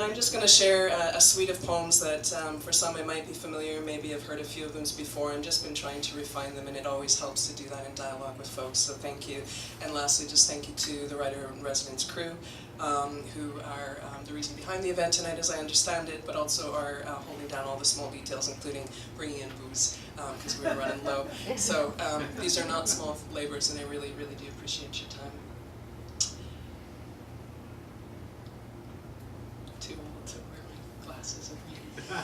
I'm just going to share a suite of poems that for some it might be familiar, maybe I've heard a few of them before. I've just been trying to refine them, and it always helps to do that in dialogue with folks, so thank you. And lastly, just thank you to the Writer-in-Residence crew, who are the reason behind the event tonight as I understand it, but also are holding down all the small details, including bringing in booze, because we were running low. So these are not small labors, and I really, really do appreciate your time. Too old to wear my glasses and read.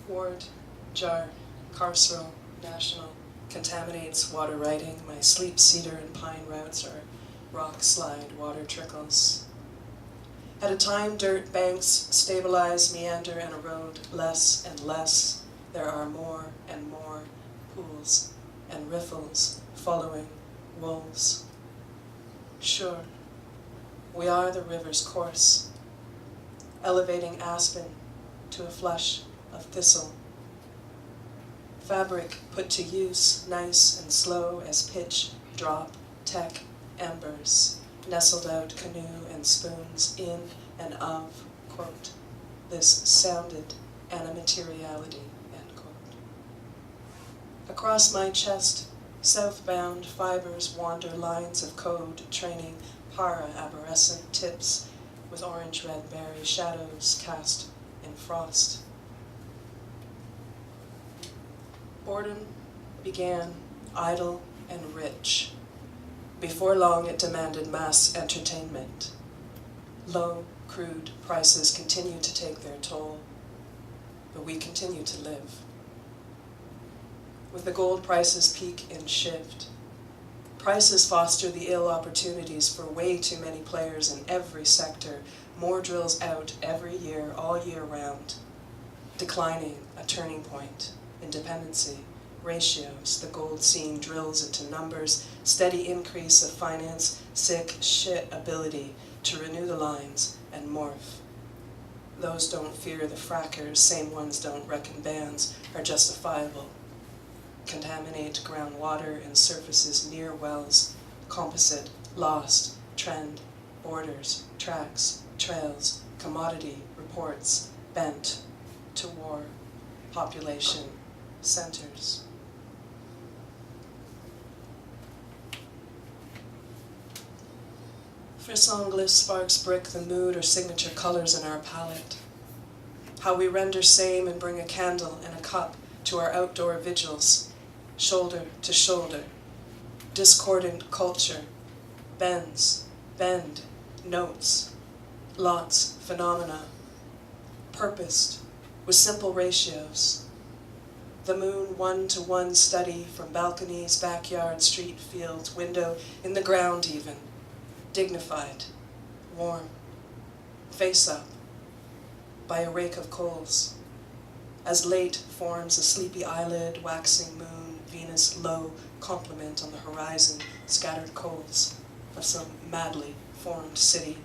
Ward, jar, carceral, national, contaminates water writing. My sleep cedar and pine routes are rock slide, water trickles. At a time, dirt banks stabilize, meander, and erode less and less. There are more and more pools and riffles following wolves. Sure, we are the river's course, elevating aspen to a flush of thistle. Fabric put to use, nice and slow as pitch, drop, tech, embers, nestled out canoe and spoons in and of, quote, this sounded animateriality, end quote. Across my chest, southbound fibers wander lines of code, training para-arborescent tips with orange-red berry shadows cast in frost. Boredom began idle and rich. Before long, it demanded mass entertainment. Low, crude prices continue to take their toll, but we continue to live. With the gold prices peak and shift, prices foster the ill opportunities for way too many players in every sector. More drills out every year, all year round. Declining, a turning point. Independency, ratios, the gold scene drills into numbers, steady increase of finance, sick shit ability to renew the lines and morph. Those don't fear the frackers, same ones don't reckon bans are justifiable. Contaminate groundwater and surfaces near wells, composite, lost, trend, borders, tracks, trails, commodity, reports, bent to war, population, centers. Frisson sparks brick the mood or signature colors in our palette. How we render same and bring a candle and a cup to our outdoor vigils, shoulder to shoulder. Discordant culture, bends, bend, notes, lots, phenomena, purposed with simple ratios. The moon one-to-one study from balconies, backyard, street, fields, window, in the ground even. Dignified, warm, face up, by a rake of coals. As late forms a sleepy eyelid, waxing moon, Venus low, complement on the horizon, scattered coals of some madly formed city.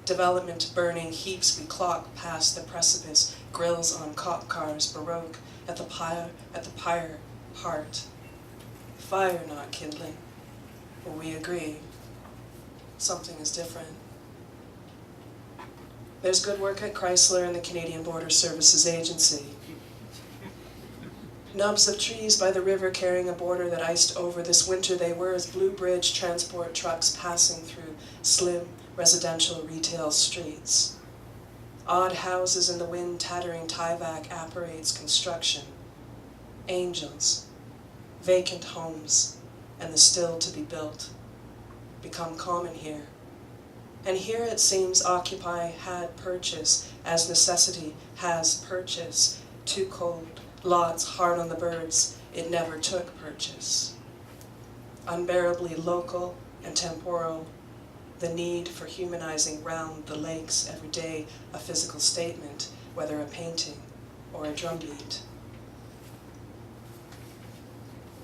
Development burning heaps we clock past the precipice, grills on cop cars, baroque, at the pyre heart. Fire not kindling. Well, we agree. Something is different. There's good work at Chrysler and the Canadian Border Services Agency. Nubs of trees by the river carrying a border that iced over. This winter they were as Blue Bridge transport trucks passing through slim residential retail streets. Odd houses in the wind tattering Tyvek apparates construction. Angels, vacant homes, and the still to be built become common here. And here it seems occupy had purchase as necessity has purchase. Too cold, lots hard on the birds, it never took purchase. Unbearably local and temporal, the need for humanizing round the lakes every day, a physical statement, whether a painting or a drumbeat.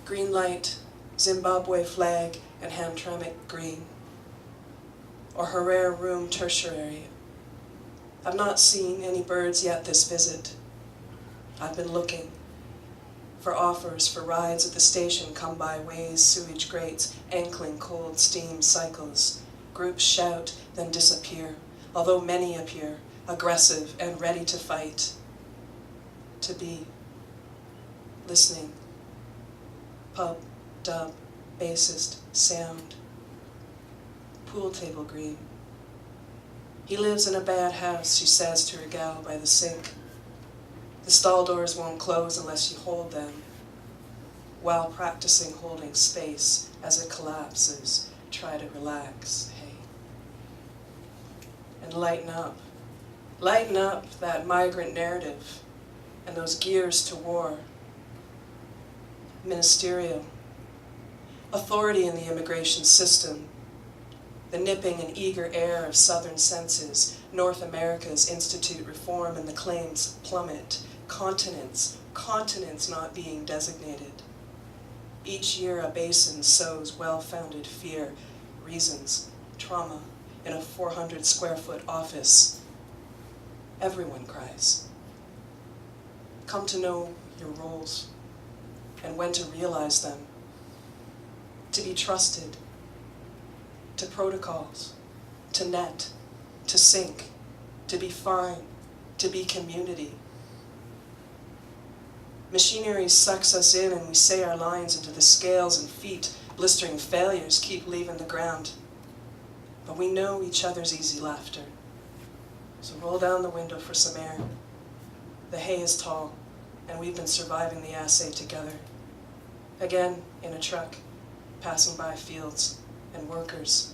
Green light, Zimbabwe flag, and Hamtramck green, or Herrera room tertiary. I've not seen any birds yet this visit. I've been looking for offers for rides at the station, come by ways, sewage grates, ankling cold steam cycles. Groups shout, then disappear. although many appear aggressive and ready to fight. To be listening, pub, dub, bassist, sound, pool table green. He lives in a bad house, she says to her gal by the sink. The stall doors won't close unless you hold them, while practicing holding space as it collapses. Try to relax, hey. And lighten up. Lighten up that migrant narrative and those gears to war. Ministerial. Authority in the immigration system. The nipping and eager air of Southern senses. North America's institute reform and the claims plummet. Continents not being designated. Each year a basin sows well-founded fear, reasons, trauma, in a 400 square foot office. Everyone cries. Come to know your roles and when to realize them. To be trusted, to protocols, to net, to sync, to be fine, to be community. Machinery sucks us in and we say our lines into the scales and feet. Blistering failures keep leaving the ground. But we know each other's easy laughter. So roll down the window for some air. The hay is tall, and we've been surviving the assay together. Again, in a truck, passing by fields and workers.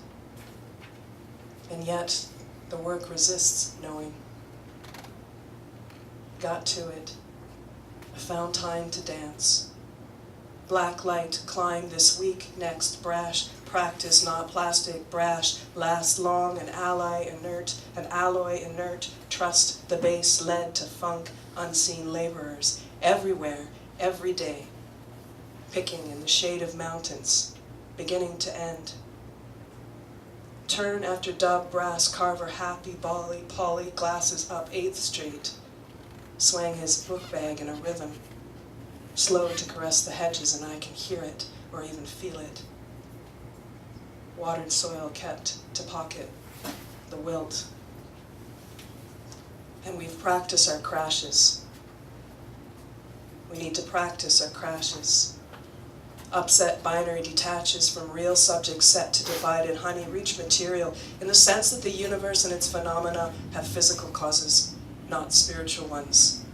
And yet, the work resists knowing. Got to it. I found time to dance. Black light, climb this week, next, brash, practice, not plastic, brash, last long, an ally inert, an alloy inert, trust the base led to funk, unseen laborers, everywhere, every day, picking in the shade of mountains, beginning to end. Turn after dub, brass, carver, happy, Polly, glasses up 8th Street, swang his book bag in a rhythm, slow to caress the hedges and I can hear it or even feel it. Watered soil kept to pocket the wilt. And we've practiced our crashes. We need to practice our crashes. Upset binary detaches from real subjects set to divide in honey reach material in the sense that the universe and its phenomena have physical causes, not spiritual ones.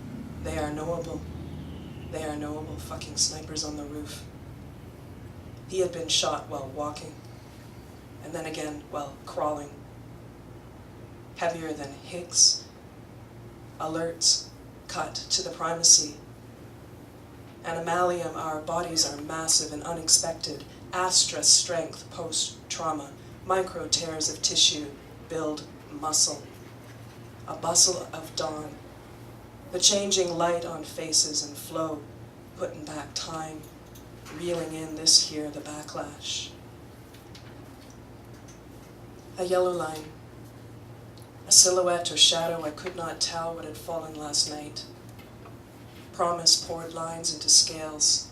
They are knowable. They are knowable. Fucking snipers on the roof. He had been shot while walking, and then again while crawling. Heavier than Higgs. Alerts cut to the primacy. Animalium, our bodies are massive and unexpected. Astra strength post-trauma. Micro tears of tissue build muscle. A bustle of dawn. The changing light on faces and flow, putting back time, reeling in this here, the backlash. A yellow line, a silhouette or shadow I could not tell what had fallen last night. Promise poured lines into scales,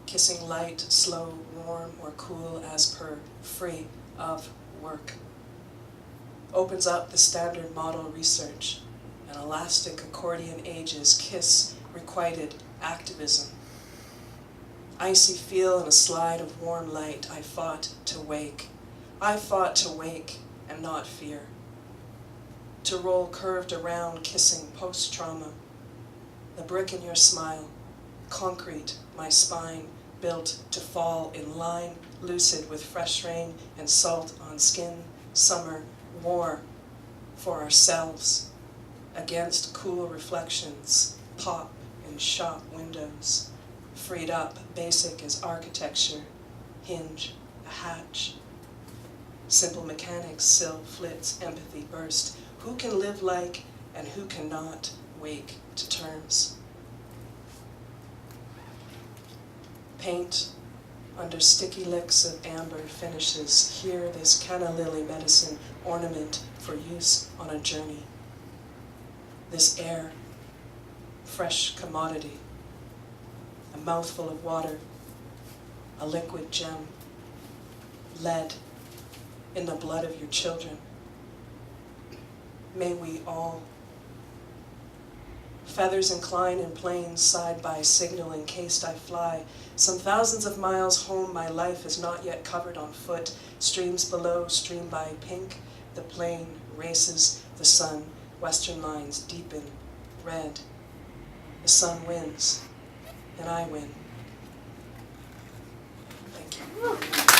kissing light, slow, warm, or cool as per, free of work. Opens up the standard model research. An elastic accordion ages, kiss, requited activism. Icy feel and a slide of warm light, I fought to wake. I fought to wake and not fear. To roll curved around, kissing post-trauma. The brick in your smile, concrete, my spine, built to fall in line, lucid with fresh rain and salt on skin, summer, war for ourselves. Against cool reflections, pop in shop windows, freed up, basic as architecture, hinge, a hatch. Simple mechanics, sill, flits, empathy, burst. Who can live like and who cannot wake to terms? Paint under sticky licks of amber finishes. Here this canna lily medicine ornament for use on a journey. This air, fresh commodity, a mouthful of water, a liquid gem, lead in the blood of your children, May we all. Feathers incline in planes, side by signal encased I fly. Some thousands of miles home my life is not yet covered on foot. Streams below stream by pink. The plane races the sun. Western lines deepen red. The sun wins, and I win. Thank you.